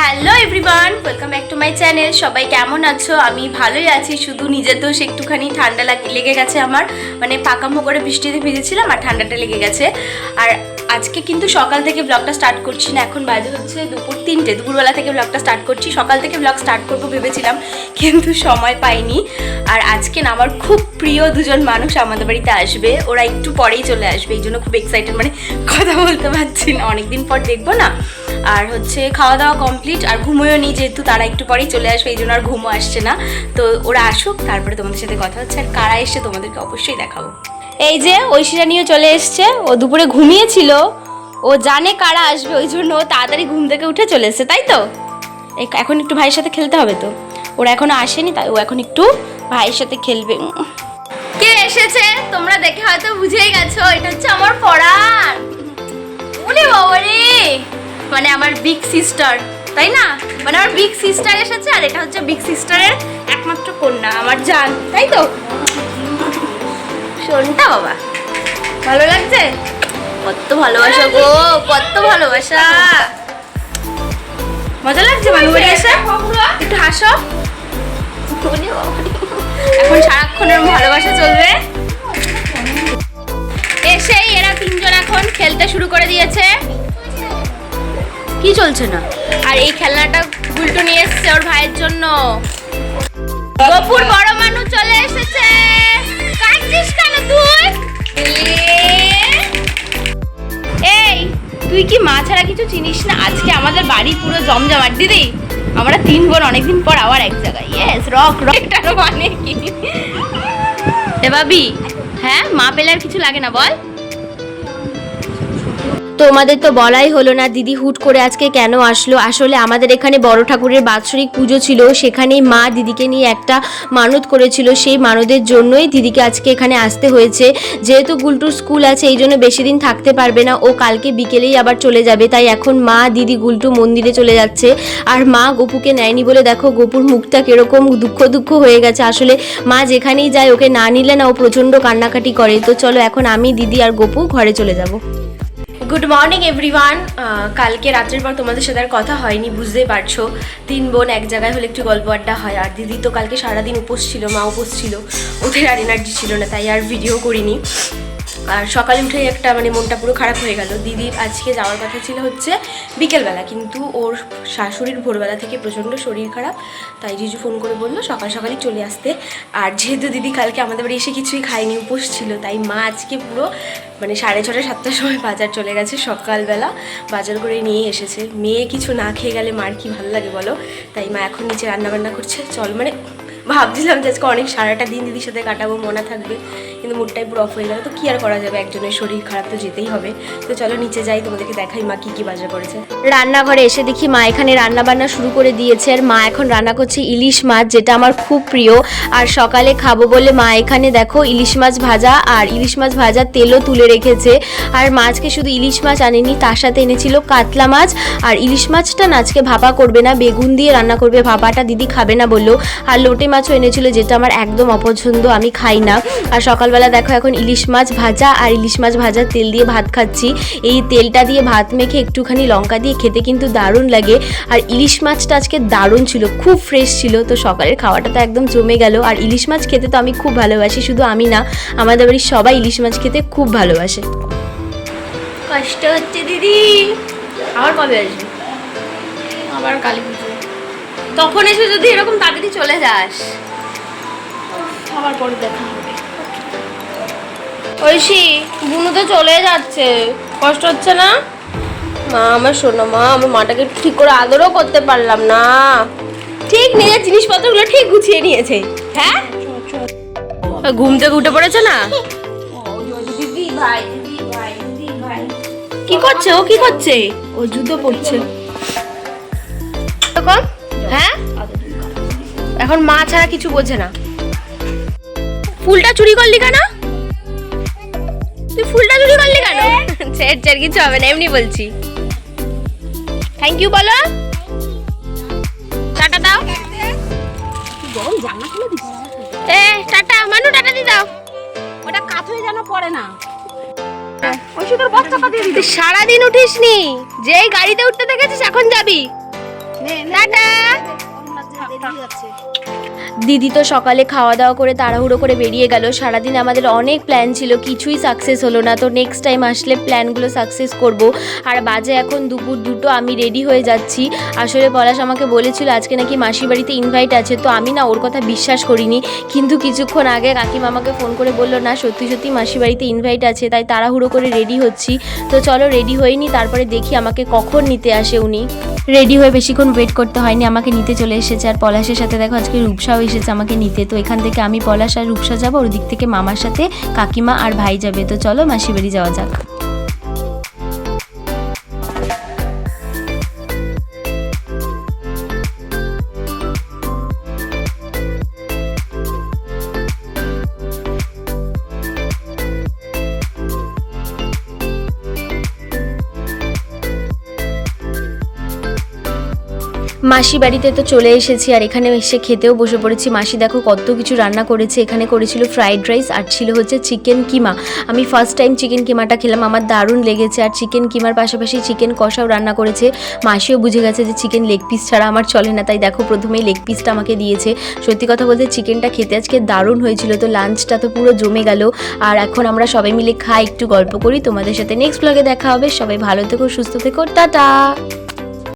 Hello everyone, welcome back to my channel. সবাই কেমন আছো? আমি ভালোই আছি, শুধু নিজের দোষ একটুখানি ঠান্ডা লেগে গেছে আমার, মানে পাকামো করে বৃষ্টিতে ভিজেছিলাম আর ঠান্ডাটা লেগে গেছে। আর আজকে কিন্তু সকাল থেকে ব্লগটা স্টার্ট করছি না, এখন বাজে হচ্ছে দুপুর 3টে, দুপুরবেলা থেকে ব্লগটা স্টার্ট করছি। সকাল থেকে ব্লগ স্টার্ট করবো ভেবেছিলাম, কিন্তু সময় পাইনি। আর আজকে না আমার খুব প্রিয় দুজন মানুষ আমাদের বাড়িতে আসবে, ওরা একটু পরেই চলে আসবে, এই জন্য খুব এক্সাইটেড, মানে কথা বলতে পারছি না, অনেকদিন পর দেখবো না। আর হচ্ছে খাওয়া দাওয়া কমপ্লিট, আর ঘুমোও নি, যেহেতু তারা একটু পরেই চলে আসবে, এই জন্য আর ঘুমো আসছে না। তো ওরা আসুক, তারপরে তোমাদের সাথে কথা হচ্ছে। আর কারা এসছে তোমাদেরকে অবশ্যই দেখাবো। এই যে ঐশিরা নিয়েও চলে এসছে, ও দুপুরে ঘুমিয়েছিল, ও জানে কারা আসবে, ওই জন্য ও তাড়াতাড়ি ঘুম থেকে উঠে চলে এসছে, তাই তো? এখন একটু ভাইয়ের সাথে খেলতে হবে, তো ওরা এখনো আসেনি, তাই ও এখন একটু ভাইয়ের সাথে খেলবে। কে এসেছে তোমরা দেখে হয়তো বুঝেই গেছো, এটা হচ্ছে আমার পড়ার, ওরে বাবা রে, মানে আমার বিগ সিস্টার, তাই না? মানে আমার বিগ সিস্টার এসেছে, আর এটা হচ্ছে বিগ সিস্টারের একমাত্র কন্যা, আমার জান, তাই তো? শোনটা বাবা, ভালো লাগছে? কত ভালোবাসা গো, কত ভালোবাসা, মজা লাগছে মানুষ বাড়ি এসে। একটু হাসো, এখন সারাক্ষণের ভালোবাসা চলবে। এসেই এরা তিনজন এখন খেলতে শুরু করে দিয়েছে। কি চলছে না? আর এই খেলনাটা গুলটু নিয়ে এসেছে ওর ভাইয়ের জন্য। গপুর বড় মানুষ চলে এসেছে। কাঁদছিস কেন তুই? এই তুই কি মা ছাড়া কিছু চিনিস না? আজকে আমাদের বাড়ি পুরো জমজমাট দিদি, আমরা তিন বোন অনেকদিন পর আবার এক জায়গায়। ইয়েস, রক এটার মানে কি? এ ভাবি, হ্যাঁ মা পেলে আর কিছু লাগে না বল? তোমাদের তো বলাই হলো না দিদি হুট করে আজকে কেন আসলো। আসলে আমাদের এখানে বড় ঠাকুরের বাৎসরিক পুজো ছিল, সেখানেই মা দিদিকে নিয়ে একটা মানত করেছিল, সেই মানতের জন্যই দিদিকে আজকে এখানে আসতে হয়েছে। যেহেতু গুলটুর স্কুল আছে, এই জন্য বেশি দিন থাকতে পারবে না, ও কালকে বিকেলেই আবার চলে যাবে। তাই এখন মা দিদি গুলটু মন্দিরে চলে যাচ্ছে। আর মা গপুকে নেয়নি বলে দেখো গপুর মুখটা কিরকম দুঃখ হয়ে গেছে। আসলে মা যেখানেই যায় ওকে না নিলে না ও প্রচণ্ড কান্নাকাটি করে। তো চলো এখন আমি দিদি আর গপু ঘরে চলে যাব। Good morning everyone. কালকে রাত্রের পর তোমাদের সাথে আর কথা হয়নি, বুঝতেই পারছো, তিন বোন এক জায়গায় হলে একটু গল্প আড্ডা হয়। আর দিদি তো কালকে সারাদিন উপোস ছিল, মা উপোস ছিল, ওদের আর এনার্জি ছিল না, তাই আর ভিডিও করিনি। আর সকালে উঠেই একটা মানে মনটা পুরো খারাপ হয়ে গেল। দিদির আজকে যাওয়ার কথা ছিল হচ্ছে বিকেলবেলা, কিন্তু ওর শাশুড়ির ভোরবেলা থেকে প্রচণ্ড শরীর খারাপ, তাই জিজু ফোন করে বললো সকাল সকালই চলে আসতে। আর যেহেতু দিদি কালকে আমাদের বাড়ি এসে কিছুই খায়নি, উপোস ছিল, তাই মা আজকে পুরো মানে 6:30 7টার সময় বাজার চলে গেছে, সকালবেলা বাজার করে নিয়ে এসেছে। মেয়ে কিছু না খেয়ে গেলে মার কি ভালো লাগে বলো? তাই মা এখন নিচে রান্নাবান্না করছে। চল, মানে ভাবছিলাম যে আজকে অনেক সারাটা দিন দিদির সাথে কাটাবো, মনে থাকবে, কিন্তু মুডটাই পুরো অফ হয়ে গেল। তো কি আর করা যাবে, একজনের শরীর খারাপ তো যেতেই হবে। তো চলো নিচে যাই, তোমাদেরকে দেখাই মা কি বাজার করেছে। রান্নাঘরে এসে দেখি মা এখানে রান্না বান্না শুরু করে দিয়েছে। আর মা এখন রান্না করছে ইলিশ মাছ, যেটা আমার খুব প্রিয়। আর সকালে খাবো বলে মা এখানে দেখো ইলিশ মাছ ভাজা, আর ইলিশ মাছ ভাজার তেলও তুলে রেখেছে। আর মাছকে শুধু ইলিশ মাছ আনেনি, তার সাথে এনেছিল কাতলা মাছ। আর ইলিশ মাছটা না আজকে ভাপা করবে না, বেগুন দিয়ে রান্না করবে, ভাপাটা দিদি খাবে না বললো। আর লোটে মাছও এনেছিল, যেটা আমার একদম অপছন্দ, আমি খাই না। আর সকালবেলা দেখো এখন ইলিশ মাছ ভাজা আর ইলিশ মাছ ভাজার তেল দিয়ে ভাত খাচ্ছি। এই তেলটা দিয়ে ভাত মেখে একটুখানি লঙ্কা দিয়ে খেতে কিন্তু দারুণ লাগে। আর ইলিশ মাছটা আজকে দারুণ ছিল, খুব ফ্রেশ ছিল। তো সকালের খাওয়াটা তো একদম জমে গেল। আর ইলিশ মাছ খেতে তো আমি খুব ভালোবাসি, শুধু আমি না, আমাদের বাড়ির সবাই ইলিশ মাছ খেতে খুব ভালোবাসে। কষ্ট হচ্ছে দিদি, আবার কবে আসবে? আবার কালী পুজো, তখন এসে যদি এরকম তাড়াতাড়ি চলে যাস, আবার পরে দেখা হবে। ঐশী, বুনু তো চলে যাচ্ছে, কষ্ট হচ্ছে না? মা আমার শোনো, মা আমার মাটাকে ঠিক করে আদরও করতে পারলাম না। ঠিক নিজের জিনিসপত্রগুলো ঠিক গুছিয়ে নিয়েছে, হ্যাঁ ঘুম থেকে উঠে পড়েছে না? কি করছে ও? কি করছে ও? জুতো পড়ছে, হ্যাঁ এখন মা ছাড়া কিছু বোঝে না। ফুলটা চুরি করলি কেন তুই? ফুলটা চুরি করলি কেন? ছেড় কিছু হবে না, এমনি বলছি। থ্যাংক ইউ বলো, টাটা দাও। এ টাটা মানু, টাটা দি দাও। ওটা কাঁথুই যেন পড়ে না। সারাদিন উঠিস নি, যেই গাড়িতে উঠতে দেখেছিস এখন যাবি। টাটা। দিদি তো সকালে খাওয়া দাওয়া করে তাড়াহুড়ো করে বেরিয়ে গেল। সারাদিন আমাদের অনেক প্ল্যান ছিল, কিছুই সাকসেস হলো না। তো নেক্সট টাইম আসলে প্ল্যানগুলো সাকসেস করব। আর বাজে এখন দুপুর 2টো, আমি রেডি হয়ে যাচ্ছি। আসলে পলাশ আমাকে বলেছিল আজকে নাকি মাসির বাড়িতে ইনভাইট আছে, তো আমি না ওর কথা বিশ্বাস করিনি। কিন্তু কিছুক্ষণ আগে কাকিমা আমাকে ফোন করে বললো না সত্যি সত্যি মাসির বাড়িতে ইনভাইট আছে, তাই তাড়াহুড়ো করে রেডি হচ্ছি। তো চলো রেডি হয়ে নি, তারপরে দেখি আমাকে কখন নিতে আসে উনি। রেডি হয়ে বেশিক্ষণ ওয়েট করতে হয়নি, আমাকে নিতে চলে এসেছে। আর পলাশের সাথে দেখো আজকে রূপসাও এসেছে আমাকে নিতে। তো এখান থেকে আমি, পলাশ আর রূপসা যাবো, ওর দিক থেকে মামার সাথে কাকিমা আর ভাই যাবে। তো চলো মাসির বাড়ি যাওয়া যাক। মাসি বাড়িতে তো চলে এসেছি, আর এখানে এসে খেতেও বসে পড়েছি। মাসি দেখো কত কিছু রান্না করেছে। এখানে করেছিল ফ্রাইড রাইস, আর ছিল হচ্ছে চিকেন কিমা। আমি ফার্স্ট টাইম চিকেন কিমাটা খেলাম, আমার দারুণ লেগেছে। আর চিকেন কিমার পাশাপাশি চিকেন কষাও রান্না করেছে। মাসিও বুঝে গেছে যে চিকেন লেগ পিস ছাড়া আমার চলে না, তাই দেখো প্রথমেই লেগ পিসটা আমাকে দিয়েছে। সত্যি কথা বলতে চিকেনটা খেতে আজকে দারুণ হয়েছিল। তো লাঞ্চটা তো পুরো জমে গেল। আর এখন আমরা সবাই মিলে খাই, একটু গল্প করি। তোমাদের সাথে নেক্সট ব্লগে দেখা হবে। সবাই ভালো থেকো, সুস্থ থেকো, টাটা।